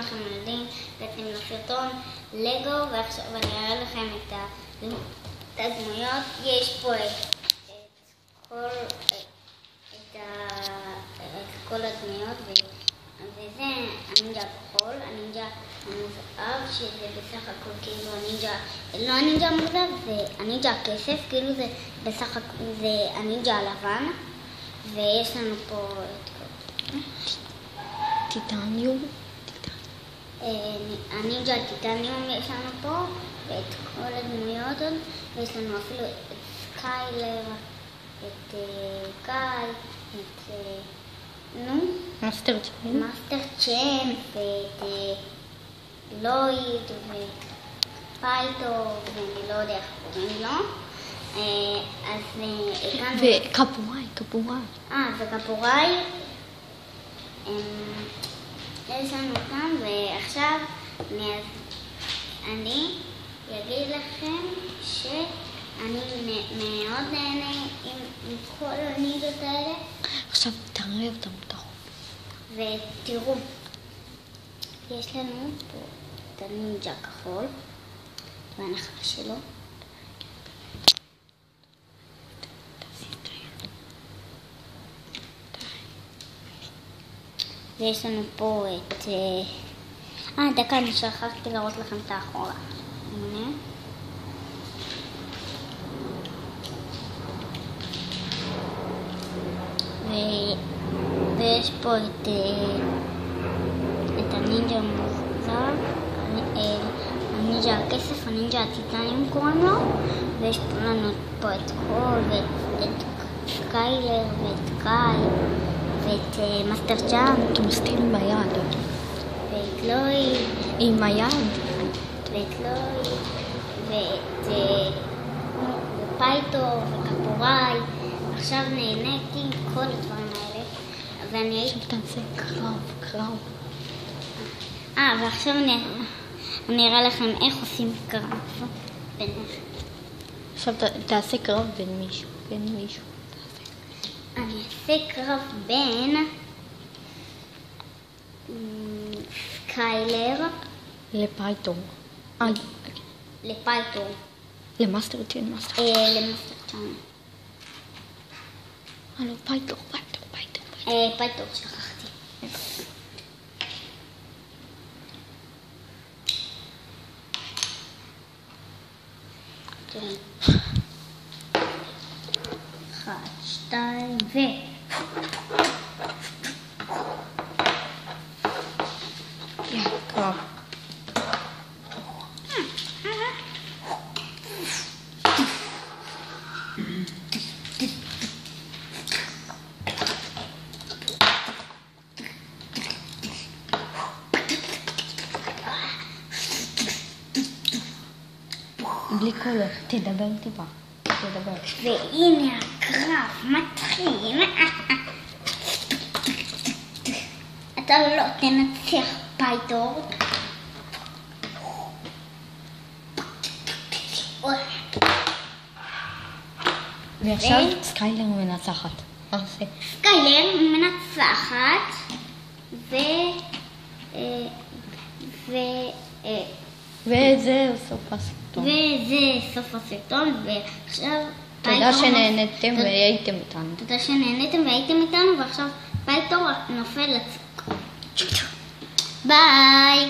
לכם ילדים בעצם לסרטון לגו, ועכשיו אני אראה לכם את הדמויות. יש פה את כל הדמויות, וזה הנינג'ה הכחול, הנינג'ה המוזהב, שזה בסך הכל כאילו הנינג'ה, לא הנינג'ה המוזהב, זה הנינג'ה הכסף, כאילו זה בסך הכל, זה הנינג'ה הלבן, ויש לנו פה את טיטניום. הנינג'ה הטיטניום יש לנו פה, ואת כל הדמויות עוד, ויש לנו אפילו את סקיילר, את קאי, את מאסטר צ'אמפ, ואת לויד, ופייטו, ואני לא יודע איך קוראים לו. אז וקפוראי. וקפוראי. יש לנו כאן, ועכשיו אני אגיד לכם שאני מאוד נהנה עם כל הנינג'ות האלה. עכשיו תראה אותם טוב. ותראו, יש לנו פה את הנינג'ה הכחול, והנחש שלו. ויש לנו פה את... דקה, אני שכחתי להראות לכם את האחורה. הנה. ויש פה את הנינג'ה המוזר, הנינג'ה הכסף, הנינג'ה הטיטניום קוראים לו, ויש פה לנו פה את קול, ואת סקיילר, ואת קאי, ואת מאסטר צ'אמפ. אתה מסתיר עם היד. ואת לויד. עם היד. ואת לויד, ואת פייטו, וקפוראי. עכשיו נהניתי עם כל הדברים האלה, ואני הייתי... עכשיו תעשה קרב. ועכשיו אני אראה לכם איך עושים קרב. עכשיו תעשה קרב בין מישהו. אני אעשה קרב בין סקיילר לפייטו. לפייטו. למאסטר צ'אמפ. לא, פייטו. פייטו, שכחתי. אחת, שתיים, קרב. בלי קולר, תדבר טיפה. והנה הקרב מתחיל. אתה לא תנצח פייטור. ועכשיו סקיילר מנצחת. סקיילר מנצחת וזה סוף הסרטון. ועכשיו תודה שנהנתם והייתם איתנו. ועכשיו פייטור נופל לצוק. ביי.